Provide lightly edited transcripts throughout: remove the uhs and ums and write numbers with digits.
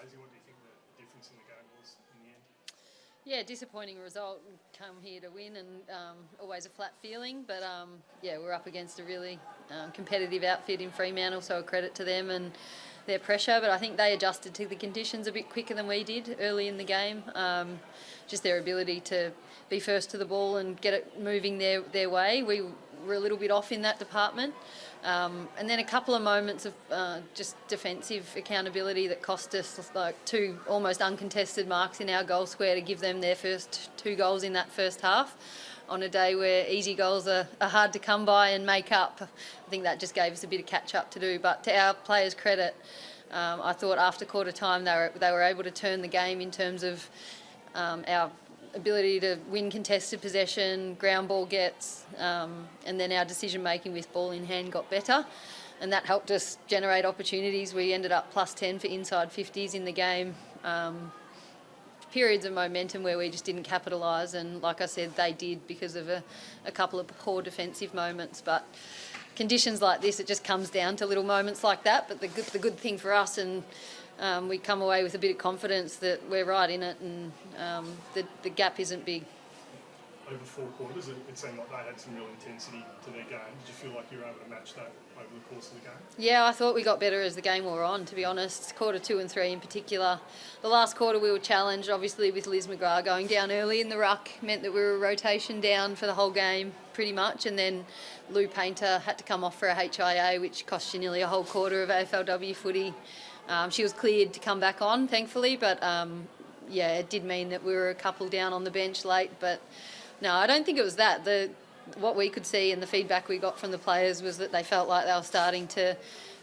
Daisy, what do you think the difference in the game was in the end? Yeah, disappointing result. Come here to win and always a flat feeling. But yeah, we're up against a really competitive outfit in Fremantle, so a credit to them and their pressure. But I think they adjusted to the conditions a bit quicker than we did early in the game. Just their ability to be first to the ball and get it moving their way. We were a little bit off in that department. And then a couple of moments of just defensive accountability that cost us like 2 almost uncontested marks in our goal square to give them their first 2 goals in that first half on a day where easy goals are hard to come by and make up. I think that just gave us a bit of catch up to do. But to our players' credit, I thought after quarter time they were able to turn the game in terms of our ability to win contested possession, ground ball gets, and then our decision making with ball in hand got better, and that helped us generate opportunities. We ended up +10 for inside 50s in the game. Periods of momentum where we just didn't capitalise, and like I said, they did because of a couple of poor defensive moments. But conditions like this, it just comes down to little moments like that. But the good thing for us, and we come away with a bit of confidence that we're right in it, and the gap isn't big. Over 4 quarters, it seemed like they had some real intensity to their game. Did you feel like you were able to match that over the course of the game? Yeah, I thought we got better as the game wore on, to be honest. Quarter 2 and 3 in particular. The last quarter we were challenged, obviously, with Liz McGrath going down early in the ruck, meant that we were rotation down for the whole game, pretty much, and then Lou Painter had to come off for a HIA, which cost you nearly a whole quarter of AFLW footy. She was cleared to come back on, thankfully, but yeah, it did mean that we were a couple down on the bench late. But no, I don't think it was that. What we could see and the feedback we got from the players was that they felt like they were starting to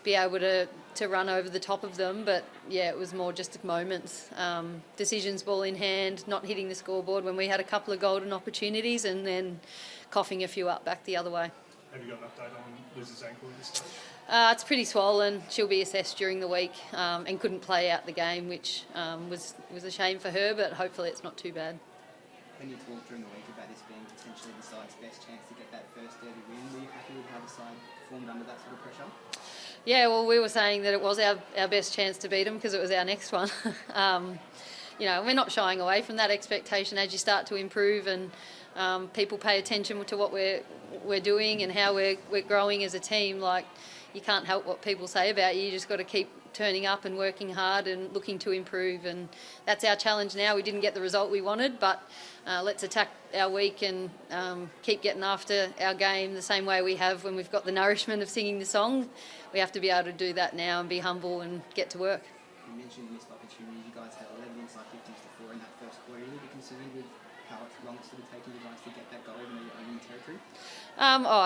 be able to run over the top of them. But yeah, it was more just moments. Decisions, ball in hand, not hitting the scoreboard when we had a couple of golden opportunities, and then coughing a few up back the other way. Have you got an update on Liz's ankle at this stage? It's pretty swollen. She'll be assessed during the week and couldn't play out the game, which was a shame for her, but hopefully it's not too bad. When you talked during the week about this being potentially the side's best chance to get that first derby win, were you happy with how the side performed under that sort of pressure? Yeah, well, we were saying that it was our best chance to beat them because it was our next one. You know, we're not shying away from that expectation as you start to improve and people pay attention to what we're doing and how we're growing as a team. Like, you can't help what people say about you. You just got to keep turning up and working hard and looking to improve, and that's our challenge now. We didn't get the result we wanted, but let's attack our week and keep getting after our game the same way we have when we've got the nourishment of singing the song. We have to be able to do that now and be humble and get to work. You mentioned missed opportunities. You guys had 11 inside 50s to 4 in that first quarter. Are you a bit concerned with how long it's going to take you guys to get that goal even though you're owning territory?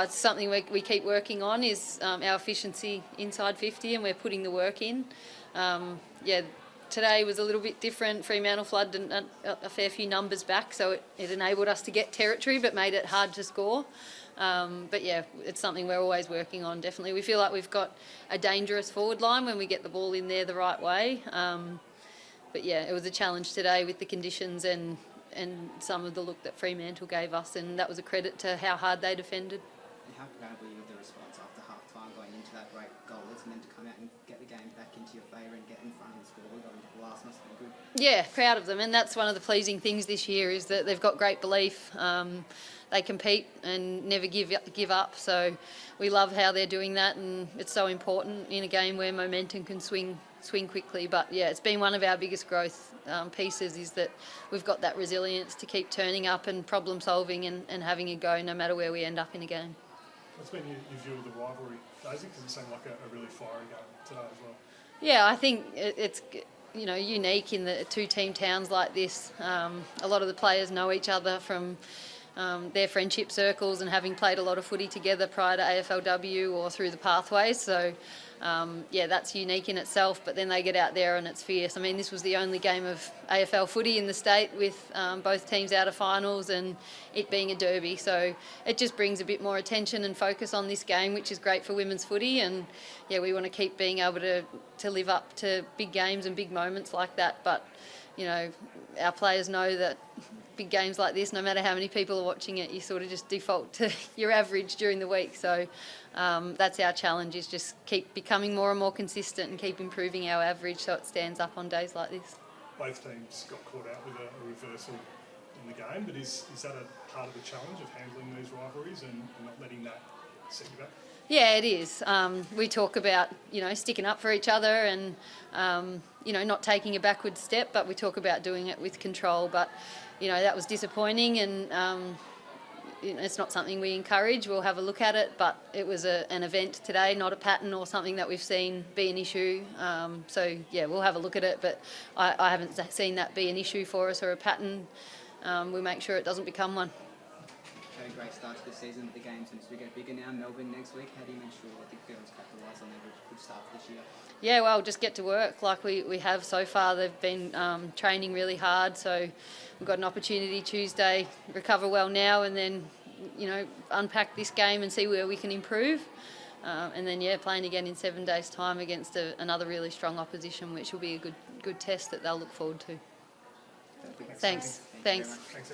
It's something we keep working on, is our efficiency inside 50, and we're putting the work in. Yeah, today was a little bit different. Fremantle flooded a fair few numbers back, so it enabled us to get territory but made it hard to score. But yeah, it's something we're always working on, definitely. We feel like we've got a dangerous forward line when we get the ball in there the right way. But yeah, it was a challenge today with the conditions and some of the look that Fremantle gave us, and that was a credit to how hard they defended. And how proud were you of the response after half-time going into that great goalless and then to come out and get the game back into your favour and get in front and score going into the last? Must have been good. Yeah, proud of them, and that's one of the pleasing things this year, is that they've got great belief. They compete and never give up, so we love how they're doing that, and it's so important in a game where momentum can swing quickly. But yeah, it's been one of our biggest growth pieces, is that we've got that resilience to keep turning up and problem solving and having a go no matter where we end up in a game. What's been your view of the rivalry, Daisy? Because it seemed like a really fiery game today as well. Yeah, I think it's unique in the 2-team towns like this. A lot of the players know each other from their friendship circles and having played a lot of footy together prior to AFLW or through the pathways. So yeah, that's unique in itself, but then they get out there and it's fierce. I mean, this was the only game of AFL footy in the state with both teams out of finals and it being a derby. So it just brings a bit more attention and focus on this game, which is great for women's footy. And yeah, we want to keep being able to live up to big games and big moments like that. But, you know, our players know that big games like this, no matter how many people are watching it, you sort of just default to your average during the week. So that's our challenge, is just keep becoming more and more consistent and keep improving our average so it stands up on days like this. Both teams got caught out with a reversal in the game, but is that a part of the challenge of handling these rivalries and not letting that set you back? Yeah, it is. We talk about, sticking up for each other and, not taking a backward step, but we talk about doing it with control. But, that was disappointing, and it's not something we encourage. We'll have a look at it, but it was an event today, not a pattern or something that we've seen be an issue. So, yeah, we'll have a look at it, but I haven't seen that be an issue for us or a pattern. We make sure it doesn't become one. Had a great start to the season, but the game seems to get bigger now. Melbourne next week. How do you make sure the girls capitalise on their good start this year? Yeah, well, just get to work like we have so far. They've been training really hard, so we've got an opportunity Tuesday, recover well now, and then, unpack this game and see where we can improve. And then, playing again in 7 days' time against another really strong opposition, which will be a good test that they'll look forward to. Thanks. Thanks. Thanks.